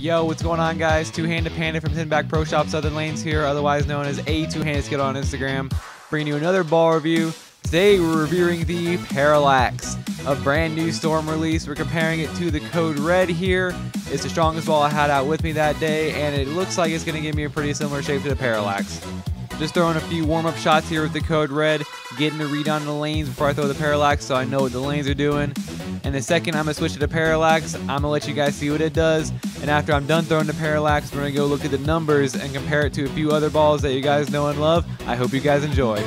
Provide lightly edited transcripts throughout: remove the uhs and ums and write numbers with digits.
Yo, what's going on, guys? Two-Handed Panda from Back Pro Shop Southern Lanes here, otherwise known as a Two-Handed Skittle on Instagram, bringing you another ball review. Today we're reviewing the PARALLAX, a brand new storm release. We're comparing it to the Code Red here. It's the strongest ball I had out with me that day, and it looks like it's going to give me a pretty similar shape to the PARALLAX. Just throwing a few warm-up shots here with the Code Red, getting a read on the lanes before I throw the PARALLAX so I know what the lanes are doing. And the second I'm going to switch to the PARALLAX, I'm going to let you guys see what it does. And after I'm done throwing the PARALLAX, we're going to go look at the numbers and compare it to a few other balls that you guys know and love. I hope you guys enjoy.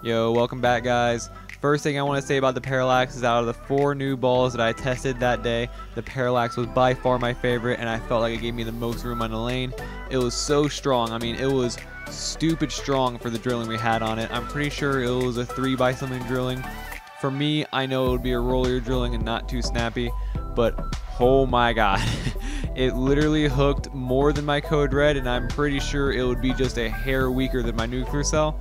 Yo, welcome back, guys. First thing I want to say about the PARALLAX is out of the 4 new balls that I tested that day, the PARALLAX was by far my favorite, and I felt like it gave me the most room on the lane. It was so strong. I mean, it was stupid strong for the drilling we had on it. I'm pretty sure it was a 3 by something drilling. For me, I know it would be a rollier drilling and not too snappy, but oh my god. It literally hooked more than my Code Red, and I'm pretty sure it would be just a hair weaker than my nuclear cell.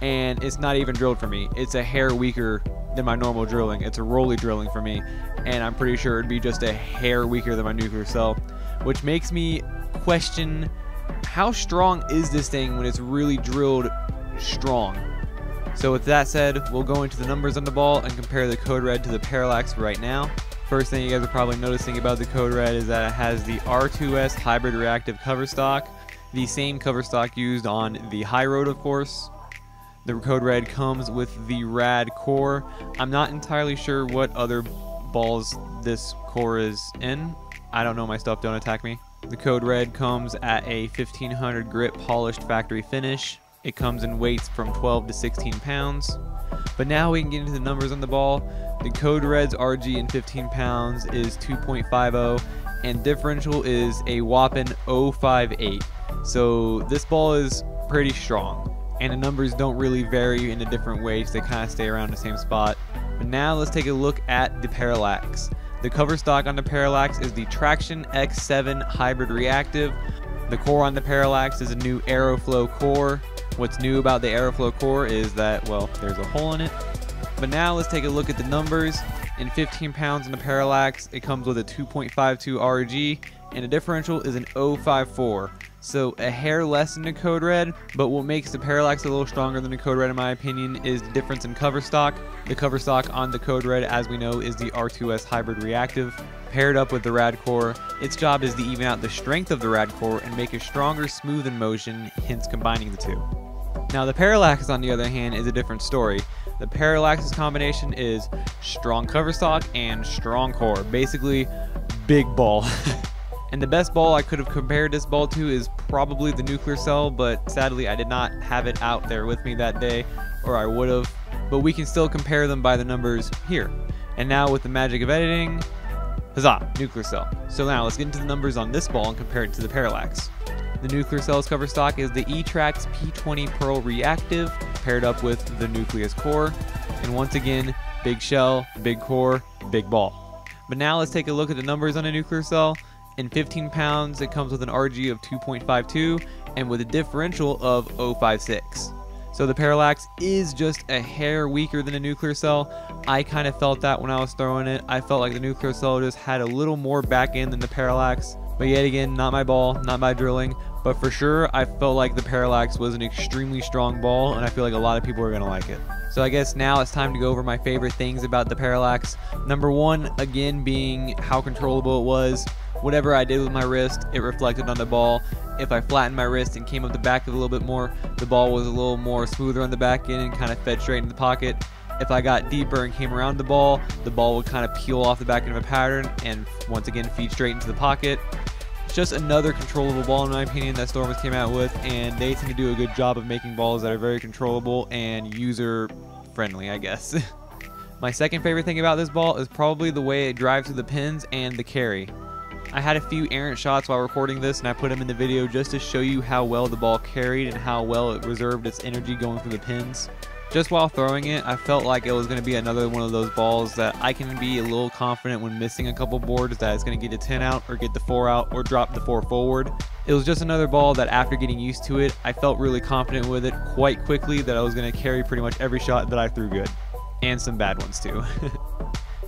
And it's not even drilled for me. It's a hair weaker than my normal drilling. It's a rolly drilling for me, and I'm pretty sure it'd be just a hair weaker than my nuclear cell, which makes me question how strong is this thing when it's really drilled strong. So with that said, we'll go into the numbers on the ball and compare the Code Red to the PARALLAX right now. First thing you guys are probably noticing about the Code Red is that it has the R2S hybrid reactive cover stock, the same cover stock used on the high road, of course. The Code Red comes with the rad core. I'm not entirely sure what other balls this core is in. I don't know my stuff, don't attack me. The Code Red comes at a 1500 grit polished factory finish. It comes in weights from 12 to 16 pounds. But now we can get into the numbers on the ball. The Code Red's RG in 15 pounds is 2.50, and differential is a whopping 0.58. So this ball is pretty strong, and the numbers don't really vary in a different ways. They kind of stay around the same spot. But now let's take a look at the PARALLAX. The cover stock on the PARALLAX is the Traction X7 hybrid reactive. The core on the PARALLAX is a new Aeroflow core. What's new about the Aeroflow core is that, well, there's a hole in it. But now let's take a look at the numbers. In 15 pounds on the PARALLAX, it comes with a 2.52 RG, and the differential is an 0.54. So a hair less than the Code Red, but what makes the PARALLAX a little stronger than the Code Red in my opinion is the difference in cover stock. The cover stock on the Code Red, as we know, is the R2S hybrid reactive. Paired up with the rad core, its job is to even out the strength of the rad core and make a stronger smooth in motion, hence combining the two. Now the PARALLAX, on the other hand, is a different story. The PARALLAX's combination is strong cover stock and strong core, basically big ball. And the best ball I could have compared this ball to is probably the nuclear cell, but sadly I did not have it out there with me that day, or I would have. But we can still compare them by the numbers here. And now with the magic of editing, huzzah, nuclear cell. So now let's get into the numbers on this ball and compare it to the PARALLAX. The nuclear cell's cover stock is the E-Trax P20 Pearl Reactive, paired up with the nucleus core. And once again, big shell, big core, big ball. But now let's take a look at the numbers on a nuclear cell. In 15 pounds, it comes with an RG of 2.52 and with a differential of 0.56. So the PARALLAX is just a hair weaker than a nuclear cell. I kind of felt that when I was throwing it. I felt like the nuclear cell just had a little more back end than the PARALLAX. But yet again, not my ball, not my drilling. But for sure, I felt like the PARALLAX was an extremely strong ball, and I feel like a lot of people are going to like it. So I guess now it's time to go over my favorite things about the PARALLAX. Number one, again, being how controllable it was. Whatever I did with my wrist, it reflected on the ball. If I flattened my wrist and came up the back a little bit more, the ball was a little more smoother on the back end and kind of fed straight into the pocket. If I got deeper and came around the ball would kind of peel off the back end of a pattern and once again feed straight into the pocket. It's just another controllable ball in my opinion that Stormers came out with, and they tend to do a good job of making balls that are very controllable and user friendly, I guess. My second favorite thing about this ball is probably the way it drives through the pins and the carry. I had a few errant shots while recording this, and I put them in the video just to show you how well the ball carried and how well it reserved its energy going through the pins. Just while throwing it, I felt like it was going to be another one of those balls that I can be a little confident when missing a couple boards that it's going to get the 10 out or get the 4 out or drop the 4 forward. It was just another ball that after getting used to it, I felt really confident with it quite quickly that I was going to carry pretty much every shot that I threw good. And some bad ones too.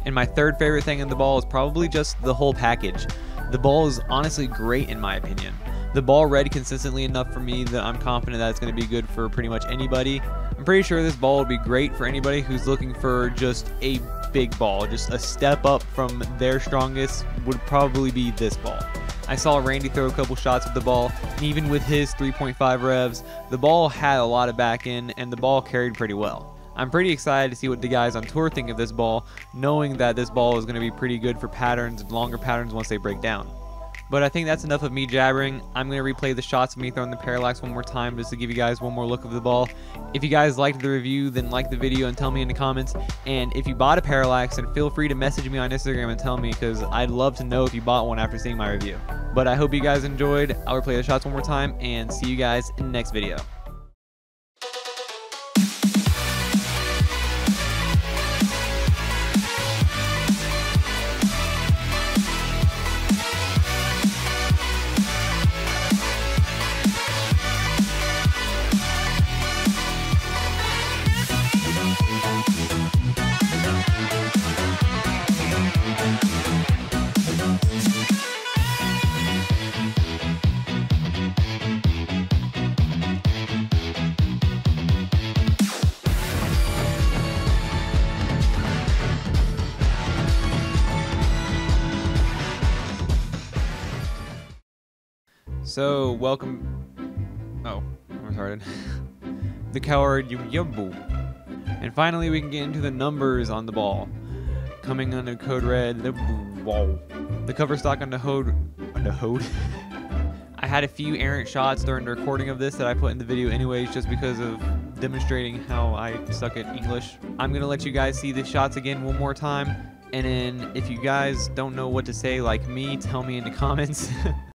And my third favorite thing in the ball is probably just the whole package. The ball is honestly great in my opinion. The ball read consistently enough for me that I'm confident that it's going to be good for pretty much anybody. I'm pretty sure this ball would be great for anybody who's looking for just a big ball. Just a step up from their strongest would probably be this ball. I saw Randy throw a couple shots with the ball, and even with his 3.5 revs, the ball had a lot of back end and the ball carried pretty well. I'm pretty excited to see what the guys on tour think of this ball, knowing that this ball is going to be pretty good for patterns and longer patterns once they break down. But I think that's enough of me jabbering. I'm going to replay the shots of me throwing the Parallax one more time just to give you guys one more look of the ball. If you guys liked the review, then like the video and tell me in the comments. And if you bought a Parallax, then feel free to message me on Instagram and tell me, because I'd love to know if you bought one after seeing my review. But I hope you guys enjoyed. I'll replay the shots one more time and see you guys in the next video. So, welcome. Oh, I'm retarded. The coward Yubu. And finally, we can get into the numbers on the ball. Coming under code red, the cover stock on the hood. I had a few errant shots during the recording of this that I put in the video anyways, just because of demonstrating how I suck at English. I'm gonna let you guys see the shots again one more time, and then if you guys don't know what to say like me, tell me in the comments.